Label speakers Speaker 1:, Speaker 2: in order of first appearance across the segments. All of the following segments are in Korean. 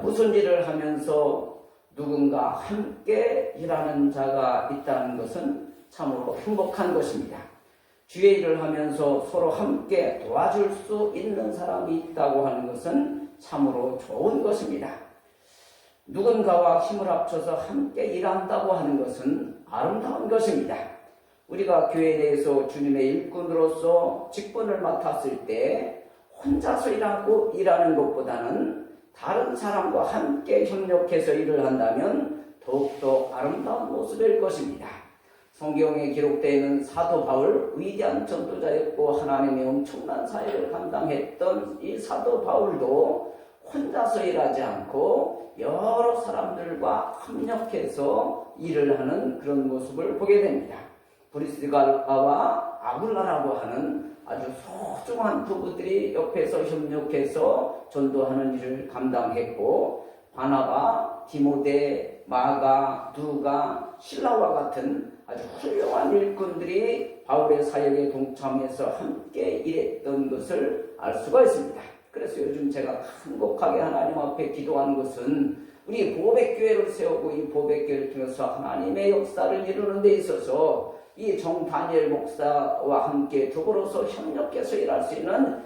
Speaker 1: 무슨 일을 하면서 누군가 함께 일하는 자가 있다는 것은 참으로 행복한 것입니다. 주의 일을 하면서 서로 함께 도와줄 수 있는 사람이 있다고 하는 것은 참으로 좋은 것입니다. 누군가와 힘을 합쳐서 함께 일한다고 하는 것은 아름다운 것입니다. 우리가 교회 내에서 주님의 일꾼으로서 직분을 맡았을 때 혼자서 일하는 것보다는 다른 사람과 함께 협력해서 일을 한다면 더욱더 아름다운 모습일 것입니다. 성경에 기록되어 있는 사도 바울, 위대한 전도자였고 하나님의 엄청난 사역을 감당했던 이 사도 바울도 혼자서 일하지 않고 여러 사람들과 협력해서 일을 하는 그런 모습을 보게 됩니다. 브리스가와 아굴라라고 하는 아주 소중한 부부들이 옆에서 협력해서 전도하는 일을 감당했고, 바나바, 디모데, 마가, 누가, 실라와 같은 아주 훌륭한 일꾼들이 바울의 사역에 동참해서 함께 일했던 것을 알 수가 있습니다. 그래서 요즘 제가 간곡하게 하나님 앞에 기도하는 것은 우리 보백교회를 세우고 이 보백교회를 통해서 하나님의 역사를 이루는 데 있어서 이 정다니엘 목사와 함께 더불어서 협력해서 일할 수 있는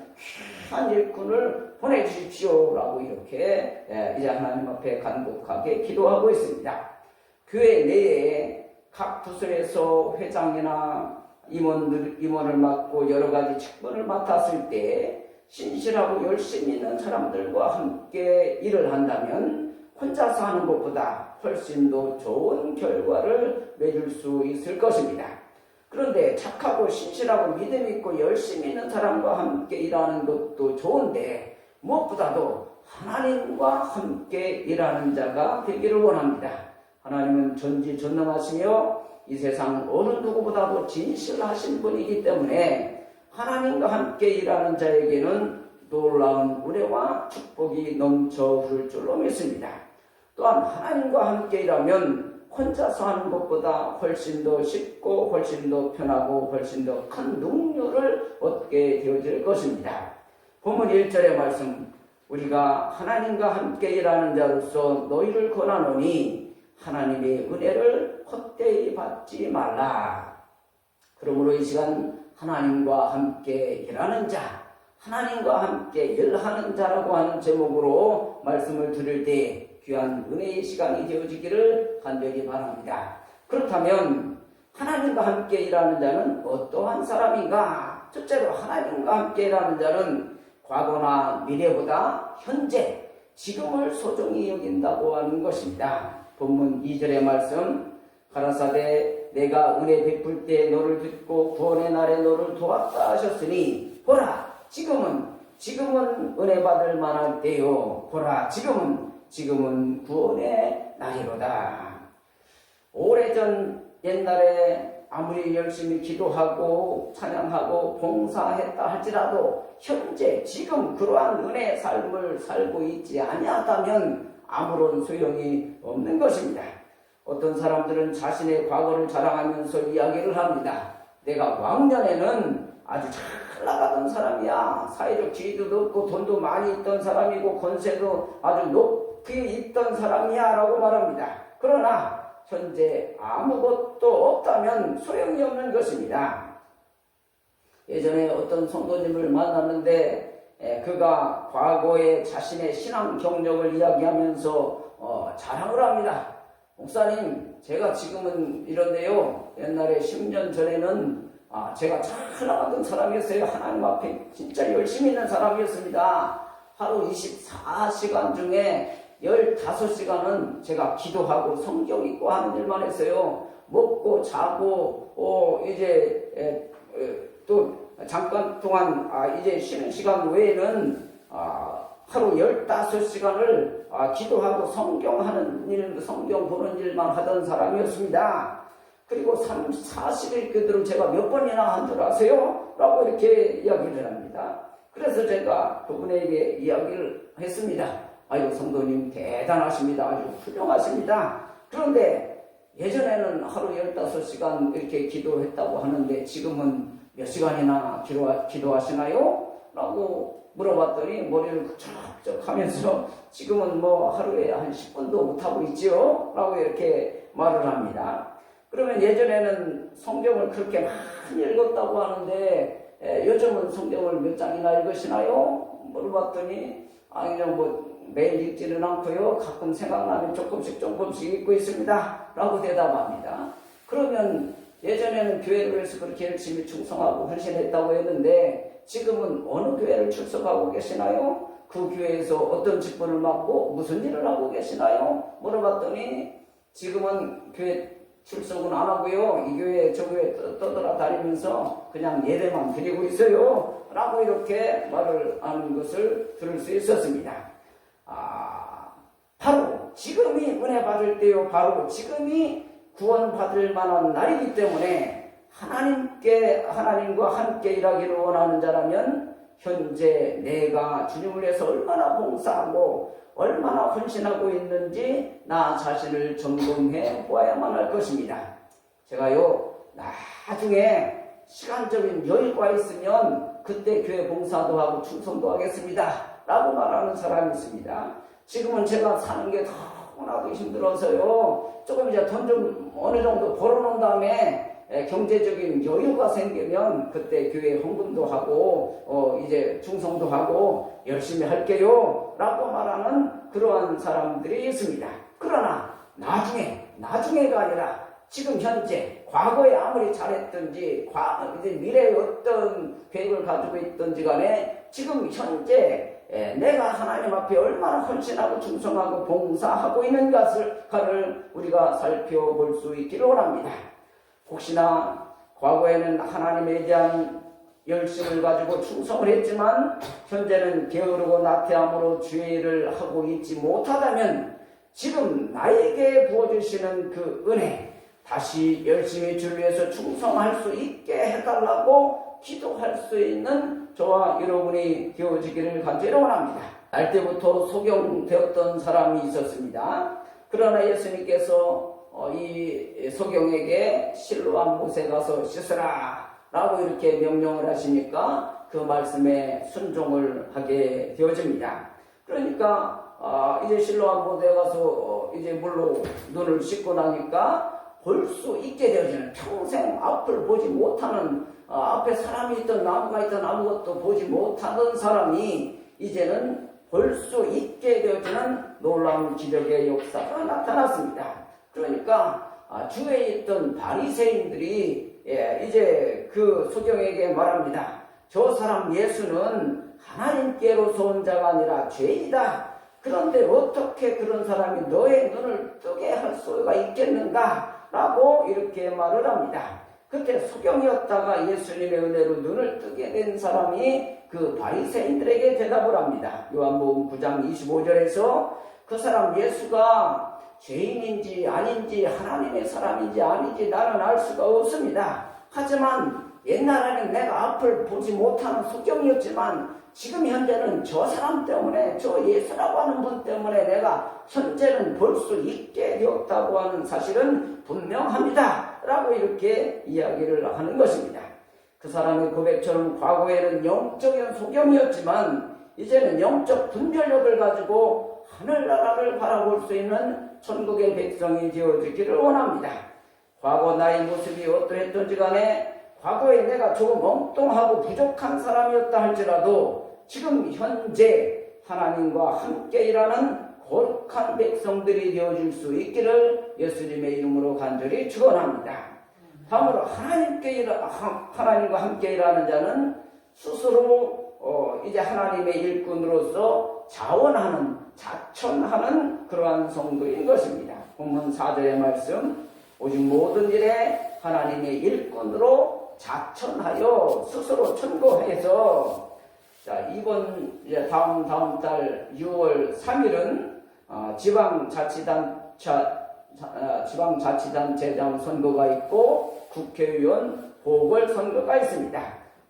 Speaker 1: 귀한 일꾼을 보내주십시오 라고 이렇게 이제 하나님 앞에 간곡하게 기도하고 있습니다. 교회 내에 각 부서에서 회장이나 임원을 맡고 여러 가지 직분을 맡았을 때 신실하고 열심히 있는 사람들과 함께 일을 한다면 혼자서 하는 것보다 훨씬 더 좋은 결과를 맺을 수 있을 것입니다. 그런데 착하고 신실하고 믿음 있고 열심히 있는 사람과 함께 일하는 것도 좋은데 무엇보다도 하나님과 함께 일하는 자가 되기를 원합니다. 하나님은 전지전능하시며 이 세상 어느 누구보다도 진실하신 분이기 때문에 하나님과 함께 일하는 자에게는 놀라운 은혜와 축복이 넘쳐 흐를 줄로 믿습니다. 또한 하나님과 함께 일하면 혼자서 하는 것보다 훨씬 더 쉽고 훨씬 더 편하고 훨씬 더 큰 능력을 얻게 되어질 것입니다. 본문 1절의 말씀, 우리가 하나님과 함께 일하는 자로서 너희를 권하노니 하나님의 은혜를 헛되이 받지 말라. 그러므로 이 시간 하나님과 함께 일하는 자, 하나님과 함께 일하는 자라고 하는 제목으로 말씀을 들을 때 귀한 은혜의 시간이 되어지기를 간절히 바랍니다. 그렇다면 하나님과 함께 일하는 자는 어떠한 사람인가? 첫째로 하나님과 함께 일하는 자는 과거나 미래보다 현재, 지금을 소중히 여긴다고 하는 것입니다. 본문 2절의 말씀, 가라사대 내가 은혜 베풀 때 너를 듣고 구원의 날에 너를 도왔다 하셨으니 보라 지금은 은혜 받을 만할 때요. 보라 지금은 구원의 날이로다. 오래전 옛날에 아무리 열심히 기도하고 찬양하고 봉사했다 할지라도 현재 지금 그러한 은혜의 삶을 살고 있지 아니하다면 아무런 소용이 없는 것입니다. 어떤 사람들은 자신의 과거를 자랑하면서 이야기를 합니다. 내가 왕년에는 아주 잘 나가던 사람이야. 사회적 지위도 높고 돈도 많이 있던 사람이고 권세도 아주 높이 있던 사람이야 라고 말합니다. 그러나 현재 아무것도 없다면 소용이 없는 것입니다. 예전에 어떤 성도님을 만났는데 그가 과거에 자신의 신앙 경력을 이야기하면서 자랑을 합니다. 목사님, 제가 지금은 이런데요. 옛날에 10년 전에는 제가 잘 나가던 사람이었어요. 하나님 앞에 진짜 열심히 있는 사람이었습니다. 하루 24시간 중에 15시간은 제가 기도하고 성경 읽고 하는 일만 했어요. 먹고 자고 또 잠깐 동안 이제 쉬는 시간 외에는 하루 15시간을 기도하고 성경 보는 일만 하던 사람이었습니다. 그리고 40일 기도를 제가 몇 번이나 한 줄 아세요? 라고 이렇게 이야기를 합니다. 그래서 제가 그분에게 이야기를 했습니다. 아유, 성도님 대단하십니다. 아주 훌륭하십니다. 그런데 예전에는 하루 15시간 이렇게 기도했다고 하는데 지금은 몇 시간이나 기도하시나요? 라고 물어봤더니 머리를 훌쩍 하면서 지금은 뭐 하루에 한 10분도 못하고 있지요? 라고 이렇게 말을 합니다. 그러면 예전에는 성경을 그렇게 많이 읽었다고 하는데 요즘은 성경을 몇 장이나 읽으시나요? 물어봤더니 그냥 뭐 매일 읽지는 않고요. 가끔 생각나면 조금씩 읽고 있습니다. 라고 대답합니다. 그러면 예전에는 교회를 위해서 그렇게 열심히 충성하고 헌신했다고 했는데 지금은 어느 교회를 출석하고 계시나요? 그 교회에서 어떤 직분을 맡고 무슨 일을 하고 계시나요? 물어봤더니 지금은 교회 출석은 안 하고요. 이 교회 저 교회 떠돌아다니면서 그냥 예배만 드리고 있어요. 라고 이렇게 말을 하는 것을 들을 수 있었습니다. 바로 지금이 은혜 받을 때요. 바로 지금이 구원받을 만한 날이기 때문에 하나님과 함께 일하기를 원하는 자라면 현재 내가 주님을 위해서 얼마나 봉사하고 얼마나 헌신하고 있는지 나 자신을 점검해 보아야만 할 것입니다. 제가요, 나중에 시간적인 여유가 있으면 그때 교회 봉사도 하고 충성도 하겠습니다. 라고 말하는 사람이 있습니다. 지금은 제가 사는 게 너무나도 힘들어서요. 조금 이제 돈 좀 어느 정도 벌어놓은 다음에 경제적인 여유가 생기면 그때 교회 헌금도 하고 이제 충성도 하고 열심히 할게요. 라고 말하는 그러한 사람들이 있습니다. 그러나 나중에가 아니라 지금 현재 과거에 아무리 잘했든지 이제 미래에 어떤 계획을 가지고 있든지 간에 지금 현재 내가 하나님 앞에 얼마나 헌신하고 충성하고 봉사하고 있는가를 우리가 살펴볼 수 있기를 원합니다. 혹시나 과거에는 하나님에 대한 열심을 가지고 충성을 했지만 현재는 게으르고 나태함으로 죄를 하고 있지 못하다면 지금 나에게 부어주시는 그 은혜 다시 열심히 주를 위해서 충성할 수 있게 해달라고 기도할 수 있는 저와 여러분이 되어지기를 간절히 원합니다. 날 때부터 소경되었던 사람이 있었습니다. 그러나 예수님께서 이 소경에게 실로암 못에 가서 씻으라 라고 이렇게 명령을 하시니까 그 말씀에 순종을 하게 되어집니다. 그러니까 이제 실로암 못에 가서 이제 물로 눈을 씻고 나니까 볼 수 있게 되어지는, 평생 앞을 보지 못하는, 앞에 사람이 있던 나무가 있던 아무것도 보지 못하던 사람이 이제는 볼 수 있게 되어지는 놀라운 기적의 역사가 나타났습니다. 그러니까 주위에 있던 바리새인들이 이제 그 소경에게 말합니다. 저 사람 예수는 하나님께로서 온 자가 아니라 죄이다. 그런데 어떻게 그런 사람이 너의 눈을 뜨게 할 수가 있겠는가? 라고 이렇게 말을 합니다. 그때 소경이었다가 예수님의 은혜로 눈을 뜨게 된 사람이 그 바리새인들에게 대답을 합니다. 요한복음 9장 25절에서 그 사람 예수가 죄인인지 아닌지 하나님의 사람인지 아닌지 나는 알 수가 없습니다. 하지만 옛날에는 내가 앞을 보지 못하는 소경이었지만 지금 현재는 저 사람 때문에, 저 예수라고 하는 분 때문에 내가 현재는 볼 수 있게 되었다고 하는 사실은 분명합니다. 라고 이렇게 이야기를 하는 것입니다. 그 사람의 고백처럼 과거에는 영적인 소경이었지만 이제는 영적 분별력을 가지고 하늘나라를 바라볼 수 있는 천국의 백성이 되어지기를 원합니다. 과거 나의 모습이 어떠했던지 간에 과거에 내가 조금 엉뚱하고 부족한 사람이었다 할지라도 지금 현재 하나님과 함께 일하는 거룩한 백성들이 되어줄 수 있기를 예수님의 이름으로 간절히 축원합니다. 다음으로 하나님과 함께 일하는 자는 스스로 이제 하나님의 일꾼으로서 자천하는 그러한 성도인 것입니다. 본문 4절의 말씀, 오직 모든 일에 하나님의 일꾼으로 자천하여 스스로 천거해서, 자, 다음 달 6월 3일은 지방자치단체장 선거가 있고 국회의원 보궐선거가 있습니다.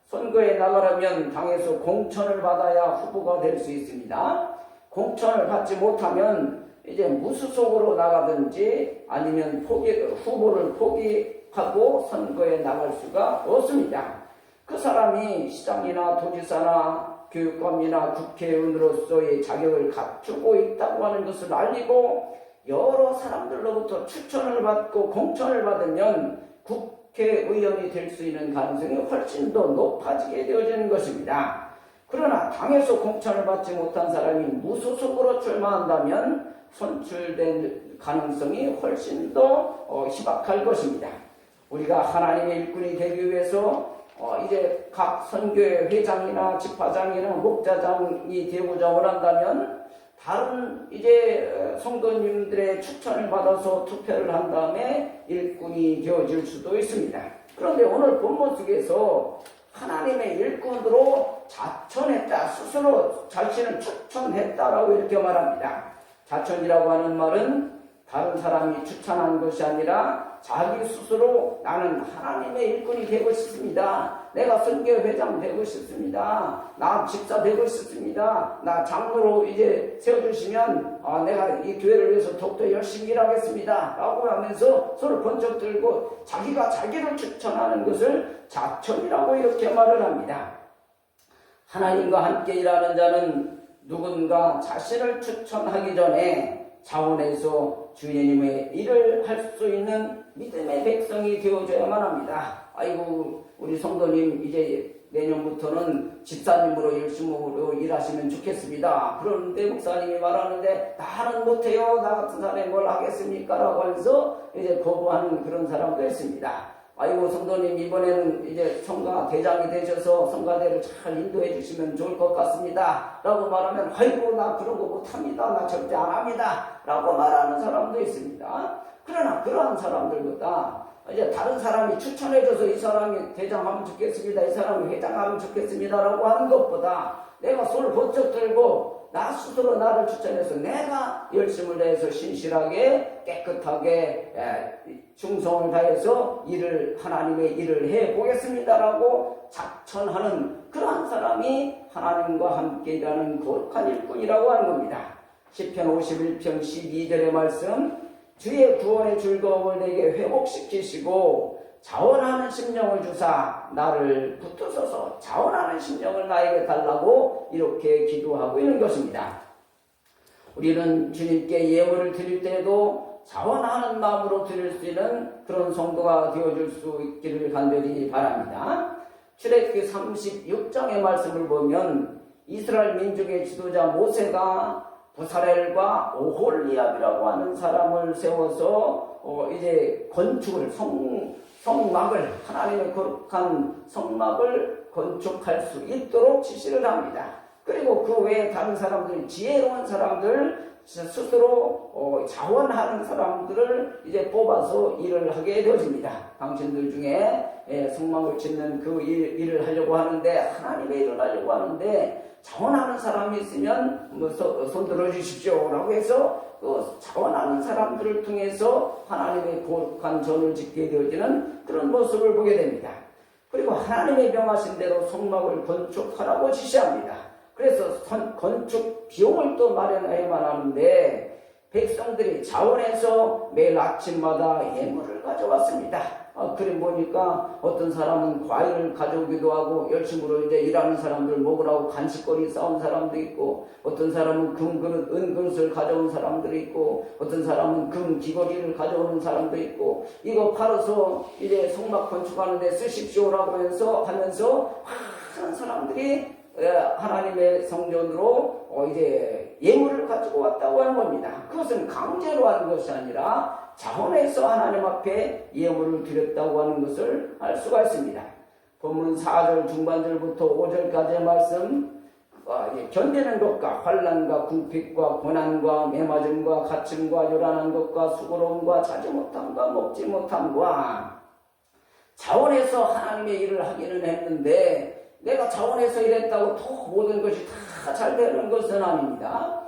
Speaker 1: 선거에 나가려면 당에서 공천을 받아야 후보가 될 수 있습니다. 공천을 받지 못하면 이제 무소속으로 나가든지 아니면 후보를 포기하고 선거에 나갈 수가 없습니다. 그 사람이 시장이나 도지사나 교육감이나 국회의원으로서의 자격을 갖추고 있다고 하는 것을 알리고 여러 사람들로부터 추천을 받고 공천을 받으면 국회의원이 될 수 있는 가능성이 훨씬 더 높아지게 되어지는 것입니다. 그러나 당에서 공천을 받지 못한 사람이 무소속으로 출마한다면 선출될 가능성이 훨씬 더 희박할 것입니다. 우리가 하나님의 일꾼이 되기 위해서 이제 각 선교회 회장이나 집화장이나 목자장이 되고자 원한다면 다른 이제 성도님들의 추천을 받아서 투표를 한 다음에 일꾼이 되어질 수도 있습니다. 그런데 오늘 본문 속에서 하나님의 일꾼으로 자천했다, 스스로 자신을 추천했다라고 이렇게 말합니다. 자천이라고 하는 말은 다른 사람이 추천한 것이 아니라 자기 스스로 나는 하나님의 일꾼이 되고 싶습니다. 내가 선교회장 되고 싶습니다. 나 집사 되고 싶습니다. 나 장로로 이제 세워주시면 내가 이 교회를 위해서 더욱더 열심히 일하겠습니다. 라고 하면서 손을 번쩍 들고 자기가 자기를 추천하는 것을 자천이라고 이렇게 말을 합니다. 하나님과 함께 일하는 자는 누군가 자신을 추천하기 전에 자원해서 주님의 일을 할 수 있는 믿음의 백성이 되어줘야만 합니다. 아이고 우리 성도님 이제 내년부터는 집사님으로 열심히 일하시면 좋겠습니다. 그런데 목사님이 말하는데 나는 못해요. 나 같은 사람이 뭘 하겠습니까? 라고 해서 이제 거부하는 그런 사람도 있습니다. 아이고 성도님 이번에는 이제 성가 대장이 되셔서 성가대를 잘 인도해 주시면 좋을 것 같습니다. 라고 말하면 아이고 나 그런 거 못합니다. 나 절대 안 합니다. 라고 말하는 사람도 있습니다. 그러나 그러한 사람들보다 이제 다른 사람이 추천해줘서 이 사람이 대장하면 좋겠습니다. 이 사람이 회장하면 좋겠습니다. 라고 하는 것보다 내가 손을 번쩍 들고 나 스스로 나를 추천해서 내가 열심을 다해서 신실하게 깨끗하게 충성을 다해서 하나님의 일을 해보겠습니다라고 자천하는 그러한 사람이 하나님과 함께 일하는 거룩한 일꾼이라고 하는 겁니다. 시편 51편 12절의 말씀 주의 구원의 즐거움을 내게 회복시키시고 자원하는 심령을 주사 나를 붙드소서 자원하는 심령을 나에게 달라고 이렇게 기도하고 있는 것입니다. 우리는 주님께 예물을 드릴 때에도 자원하는 마음으로 드릴 수 있는 그런 성도가 되어줄 수 있기를 간절히 바랍니다. 출애굽기 36장의 말씀을 보면 이스라엘 민족의 지도자 모세가 부사렐과 오홀리압이라고 하는 사람을 세워서 이제 건축을 성막을 하나님의 거룩한 성막을 건축할 수 있도록 지시를 합니다. 그리고 그 외에 다른 사람들 지혜로운 사람들 스스로 자원하는 사람들을 이제 뽑아서 일을 하게 되어집니다. 당신들 중에 성막을 짓는 그 일을 하려고 하는데 하나님의 일을 하려고 하는데 자원하는 사람이 있으면 손 들어주십시오 라고 해서 그 자원하는 사람들을 통해서 하나님의 거룩한 전을 짓게 되어지는 그런 모습을 보게 됩니다. 그리고 하나님의 명하신 대로 성막을 건축하라고 지시합니다. 그래서 건축 비용을 또 마련해야만 하는데 백성들이 자원해서 매일 아침마다 예물을 가져왔습니다. 그래 보니까 어떤 사람은 과일을 가져오기도 하고 열심으로 이제 일하는 사람들 먹으라고 간식거리 싸운 사람도 있고 어떤 사람은 금그릇, 은그릇을 가져온 사람들이 있고 어떤 사람은 금 귀걸이를 가져오는 사람도 있고 이거 팔아서 이제 성막 건축하는데 쓰십시오라고 하면서 많은 사람들이 하나님의 성전으로 이제 예물을 가지고 왔다고 하는 겁니다. 그것은 강제로 하는 것이 아니라 자원해서 하나님 앞에 예물을 드렸다고 하는 것을 알 수가 있습니다. 본문 4절 중반절부터 5절까지의 말씀 견디는 것과 환난과 궁핍과 고난과 매맞음과 갇힘과 요란한 것과 수고로움과 자지 못함과 먹지 못함과 자원해서 하나님의 일을 하기는 했는데 내가 자원해서 일했다고 또 모든 것이 다 잘 되는 것은 아닙니다.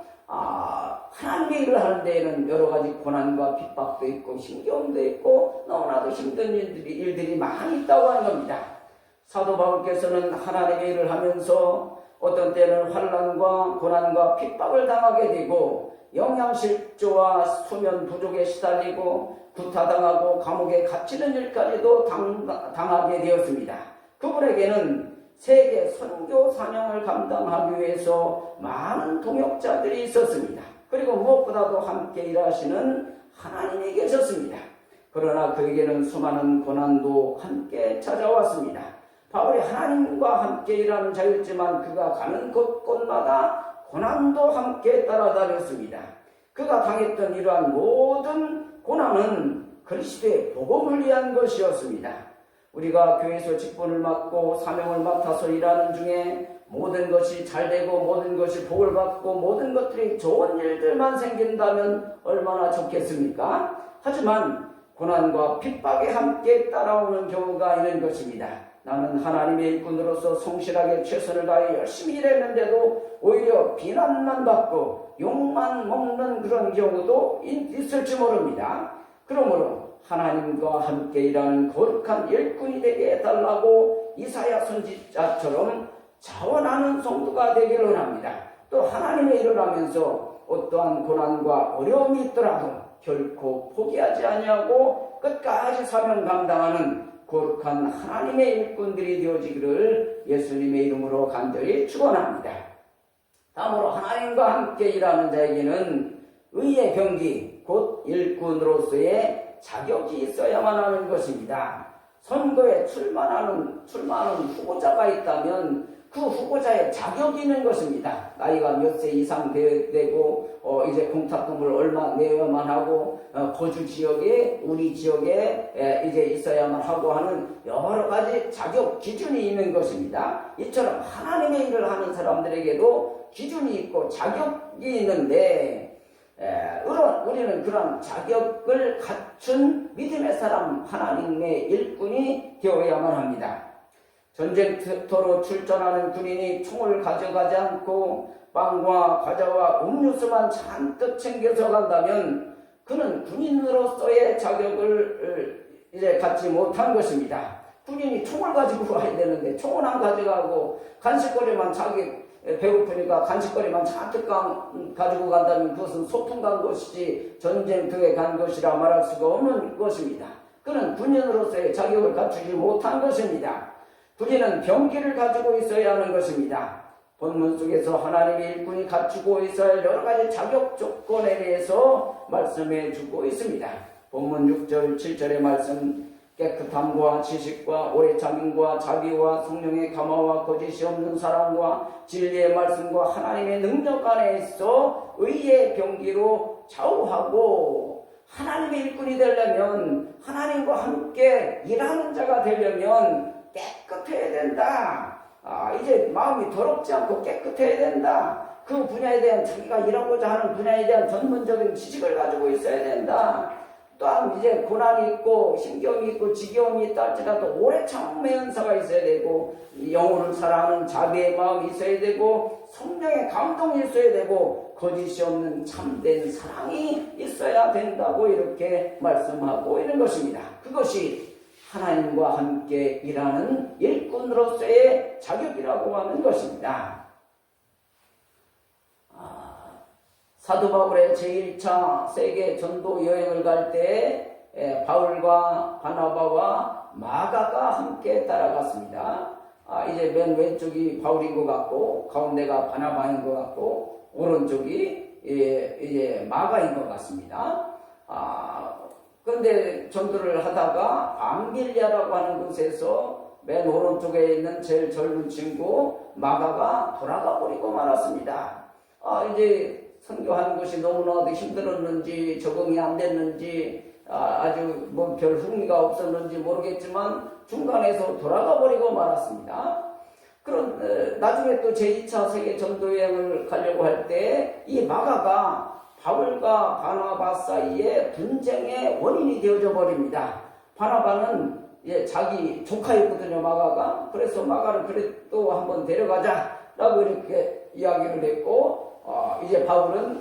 Speaker 1: 하나님의 일을 하는 데에는 여러 가지 고난과 핍박도 있고 힘겨움도 있고 너무나도 힘든 일들이 많이 있다고 하는 겁니다. 사도 바울께서는 하나님의 일을 하면서 어떤 때는 환난과 고난과 핍박을 당하게 되고 영양실조와 수면 부족에 시달리고 구타당하고 감옥에 갇히는 일까지도 당하게 되었습니다. 그분에게는 세계 선교 사명을 감당하기 위해서 많은 동역자들이 있었습니다. 그리고 무엇보다도 함께 일하시는 하나님이 계셨습니다. 그러나 그에게는 수많은 고난도 함께 찾아왔습니다. 바울이 하나님과 함께 일하는 자였지만 그가 가는 곳곳마다 고난도 함께 따라다녔습니다. 그가 당했던 이러한 모든 고난은 그리스도의 복음을 위한 것이었습니다. 우리가 교회에서 직분을 맡고 사명을 맡아서 일하는 중에 모든 것이 잘되고 모든 것이 복을 받고 모든 것들이 좋은 일들만 생긴다면 얼마나 좋겠습니까? 하지만 고난과 핍박에 함께 따라오는 경우가 있는 것입니다. 나는 하나님의 일꾼으로서 성실하게 최선을 다해 열심히 일했는데도 오히려 비난만 받고 욕만 먹는 그런 경우도 있을지 모릅니다. 그러므로 하나님과 함께 일하는 거룩한 일꾼이 되게 해달라고 이사야 선지자처럼 자원하는 성도가 되기를 원합니다. 또 하나님의 일을 하면서 어떠한 고난과 어려움이 있더라도 결코 포기하지 아니하고 끝까지 사명 감당하는 거룩한 하나님의 일꾼들이 되어지기를 예수님의 이름으로 간절히 축원합니다. 다음으로 하나님과 함께 일하는 자에게는 의의 병기, 곧 일꾼으로서의 자격이 있어야만 하는 것입니다. 선거에 출마하는 후보자가 있다면 그 후보자의 자격이 있는 것입니다. 나이가 몇 세 이상 되고 이제 공탁금을 얼마 내야만 하고 거주 지역에 우리 지역에 이제 있어야만 하고 하는 여러 가지 자격 기준이 있는 것입니다. 이처럼 하나님의 일을 하는 사람들에게도 기준이 있고 자격이 있는데 우리는 그런 자격을 갖춘 믿음의 사람 하나님의 일꾼이 되어야만 합니다. 전쟁터로 출전하는 군인이 총을 가져가지 않고 빵과 과자와 음료수만 잔뜩 챙겨서 간다면 그는 군인으로서의 자격을 이제 갖지 못한 것입니다. 군인이 총을 가지고 와야 되는데 총은 안 가져가고 간식거리만 자기 배고프니까 간식거리만 잔뜩 가지고 간다면 그것은 소풍 간 것이지 전쟁터에 간 것이라 말할 수가 없는 것입니다. 그는 군인으로서의 자격을 갖추지 못한 것입니다. 군인은 병기를 가지고 있어야 하는 것입니다. 본문 속에서 하나님의 일꾼이 갖추고 있어야 할 여러 가지 자격 조건에 대해서 말씀해 주고 있습니다. 본문 6절, 7절의 말씀, 깨끗함과 지식과 오래 참음과 자비와 성령의 감화와 거짓이 없는 사랑과 진리의 말씀과 하나님의 능력 안에 있어 의의 병기로 좌우하고 하나님의 일꾼이 되려면 하나님과 함께 일하는 자가 되려면 깨끗해야 된다. 이제 마음이 더럽지 않고 깨끗해야 된다. 그 분야에 대한 자기가 일하고자 하는 분야에 대한 전문적인 지식을 가지고 있어야 된다. 또한 이제 고난이 있고 힘겨움이 있고 지겨움이 있다 할지라도 오래 참음의 은사가 있어야 되고 영혼을 사랑하는 자비의 마음이 있어야 되고 성령의 감동이 있어야 되고 거짓이 없는 참된 사랑이 있어야 된다고 이렇게 말씀하고 있는 것입니다. 그것이 하나님과 함께 일하는 일꾼으로서의 자격이라고 하는 것입니다. 사도 바울의 제1차 세계 전도 여행을 갈 때 바울과 바나바와 마가가 함께 따라갔습니다. 이제 맨 왼쪽이 바울인 것 같고 가운데가 바나바인 것 같고 오른쪽이 이제 마가인 것 같습니다. 그런데 전도를 하다가 암빌리아라고 하는 곳에서 맨 오른쪽에 있는 제일 젊은 친구 마가가 돌아가 버리고 말았습니다. 이제 선교하는 것이 너무나도 힘들었는지 적응이 안 됐는지 아주 뭐 별 흥미가 없었는지 모르겠지만 중간에서 돌아가 버리고 말았습니다. 그런 나중에 또 제2차 세계 전도여행을 가려고 할 때 이 마가가 바울과 바나바 사이에 분쟁의 원인이 되어져 버립니다. 바나바는 자기 조카였거든요, 마가가. 그래서 마가를 그래도 한번 데려가자라고 이렇게 이야기를 했고 이제 바울은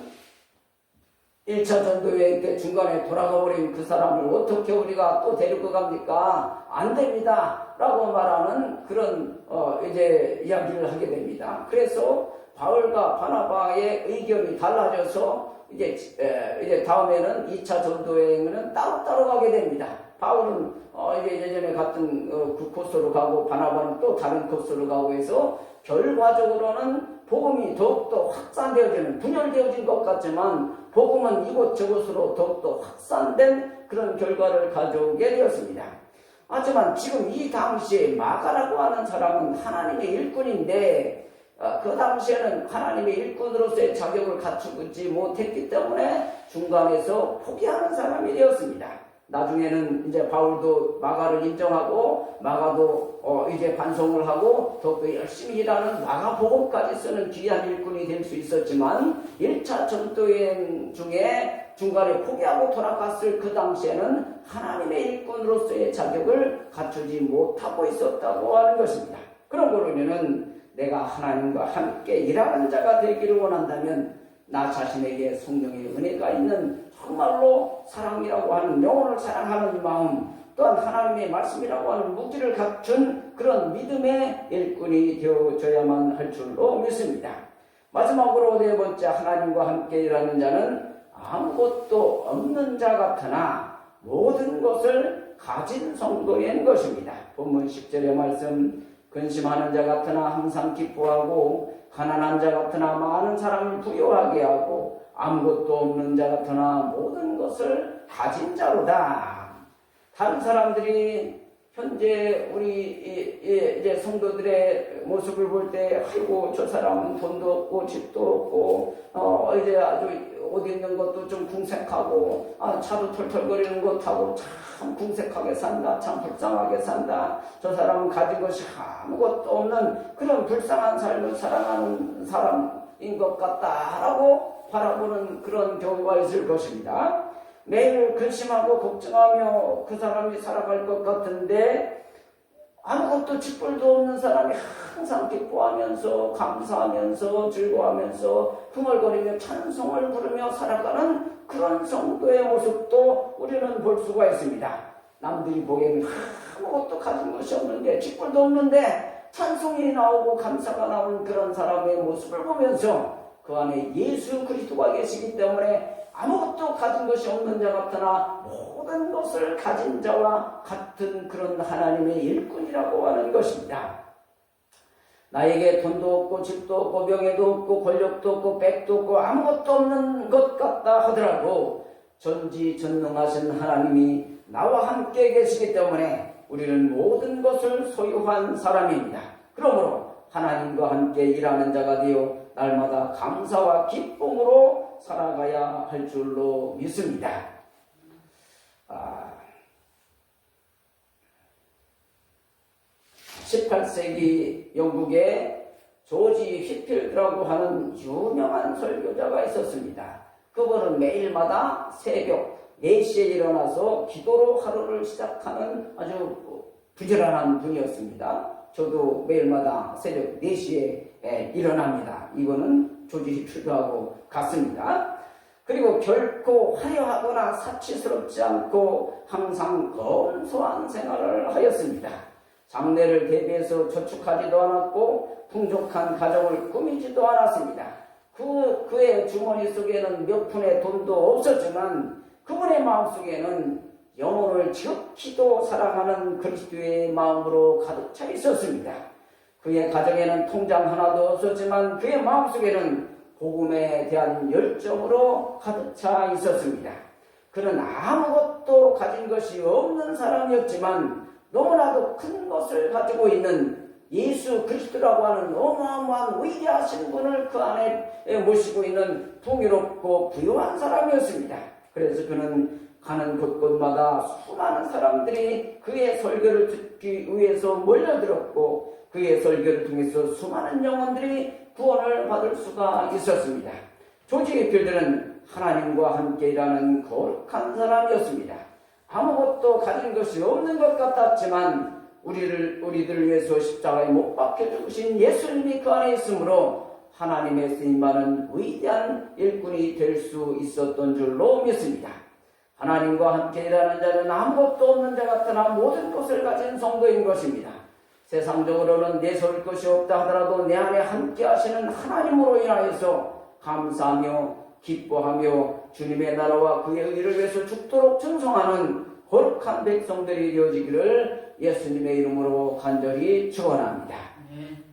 Speaker 1: 1차 전도여행 때 중간에 돌아가 버린 그 사람을 어떻게 우리가 또 데리고 갑니까? 안 됩니다. 라고 말하는 그런 이제 이야기를 하게 됩니다. 그래서 바울과 바나바의 의견이 달라져서 이제 다음에는 2차 전도여행은 따로따로 가게 됩니다. 바울은 이제 예전에 갔던 그 코스로 가고 바나바는 또 다른 코스로 가고 해서 결과적으로는 복음이 더욱더 확산되어지는, 분열되어진 것 같지만 복음은 이곳저곳으로 더욱더 확산된 그런 결과를 가져오게 되었습니다. 하지만 지금 이 당시에 마가라고 하는 사람은 하나님의 일꾼인데 그 당시에는 하나님의 일꾼으로서의 자격을 갖추지 못했기 때문에 중간에서 포기하는 사람이 되었습니다. 나중에는 이제 바울도 마가를 인정하고 마가도 이제 반성을 하고 더욱더 열심히 일하는 마가복음까지 쓰는 귀한 일꾼이 될 수 있었지만 1차 전도여행 중에 중간에 포기하고 돌아갔을 그 당시에는 하나님의 일꾼으로서의 자격을 갖추지 못하고 있었다고 하는 것입니다. 그런 걸로 우리는 내가 하나님과 함께 일하는 자가 되기를 원한다면 나 자신에게 성령의 은혜가 있는 정말로 사랑이라고 하는 영혼을 사랑하는 마음, 또한 하나님의 말씀이라고 하는 무기를 갖춘 그런 믿음의 일꾼이 되어져야만 할 줄로 믿습니다. 마지막으로 네 번째, 하나님과 함께 일하는 자는 아무것도 없는 자 같으나 모든 것을 가진 성도인 것입니다. 본문 10절의 말씀, 근심하는 자 같으나 항상 기뻐하고 가난한 자 같으나 많은 사람을 부유하게 하고 아무것도 없는 자 같으나 모든 것을 가진 자로다. 다른 사람들이 현재 우리 이제 성도들의 모습을 볼 때, 아이고 저 사람은 돈도 없고 집도 없고 이제 아주 옷 입는 것도 좀 궁색하고 차도 털털거리는 것 타고 참 궁색하게 산다, 참 불쌍하게 산다, 저 사람은 가진 것이 아무것도 없는 그런 불쌍한 삶을 살아가는 사람인 것 같다라고 바라보는 그런 경우가 있을 것입니다. 매일 근심하고 걱정하며 그 사람이 살아갈 것 같은데 아무것도 쥐뿔도 없는 사람이 항상 기뻐하면서 감사하면서 즐거워하면서 흥얼거리며 찬송을 부르며 살아가는 그런 성도의 모습도 우리는 볼 수가 있습니다. 남들이 보기에는 아무것도 가진 것이 없는데 쥐뿔도 없는데 찬송이 나오고 감사가 나오는 그런 사람의 모습을 보면서 그 안에 예수 그리스도가 계시기 때문에 아무것도 가진 것이 없는 자 같으나 모든 것을 가진 자와 같은 그런 하나님의 일꾼이라고 하는 것입니다. 나에게 돈도 없고 집도 없고 명예도 없고 권력도 없고 백도 없고 아무것도 없는 것 같다 하더라도 전지전능하신 하나님이 나와 함께 계시기 때문에 우리는 모든 것을 소유한 사람입니다. 그러므로 하나님과 함께 일하는 자가 되어 날마다 감사와 기쁨으로 살아가야 할 줄로 믿습니다. 18세기 영국에 조지 휘필드라고 하는 유명한 설교자가 있었습니다. 그분은 매일마다 새벽 4시에 일어나서 기도로 하루를 시작하는 아주 부지런한 분이었습니다. 저도 매일마다 새벽 4시에 일어납니다. 이거는 조지 휘필드하고 같습니다. 그리고 결코 화려하거나 사치스럽지 않고 항상 검소한 생활을 하였습니다. 장래를 대비해서 저축하지도 않았고 풍족한 가정을 꾸미지도 않았습니다. 그의 주머니 속에는 몇 푼의 돈도 없었지만 그분의 마음속에는 영혼을 지극히도 사랑하는 그리스도의 마음으로 가득 차 있었습니다. 그의 가정에는 통장 하나도 없었지만 그의 마음속에는 복음에 대한 열정으로 가득 차 있었습니다. 그는 아무것도 가진 것이 없는 사람이었지만 너무나도 큰 것을 가지고 있는 예수 그리스도라고 하는 어마어마한 위대하신 분을 그 안에 모시고 있는 풍요롭고 부유한 사람이었습니다. 그래서 그는 가는 곳곳마다 수많은 사람들이 그의 설교를 듣기 위해서 몰려들었고 그의 설교를 통해서 수많은 영혼들이 구원을 받을 수가 있었습니다. 조지 휘필드는 하나님과 함께 일하는 거룩한 사람이었습니다. 아무것도 가진 것이 없는 것 같았지만 우리들 위해서 십자가에 못 박혀 죽으신 예수님이 그 안에 있으므로 하나님의 쓰임받은 위대한 일꾼이 될 수 있었던 줄로 믿습니다. 하나님과 함께 일하는 자는 아무것도 없는 자 같으나 모든 것을 가진 성도인 것입니다. 세상적으로는 내세울 것이 없다 하더라도 내 안에 함께 하시는 하나님으로 인하여서 감사하며 기뻐하며 주님의 나라와 그의 의를 위해서 죽도록 충성하는 거룩한 백성들이 되어지기를 예수님의 이름으로 간절히 축원합니다.
Speaker 2: 네.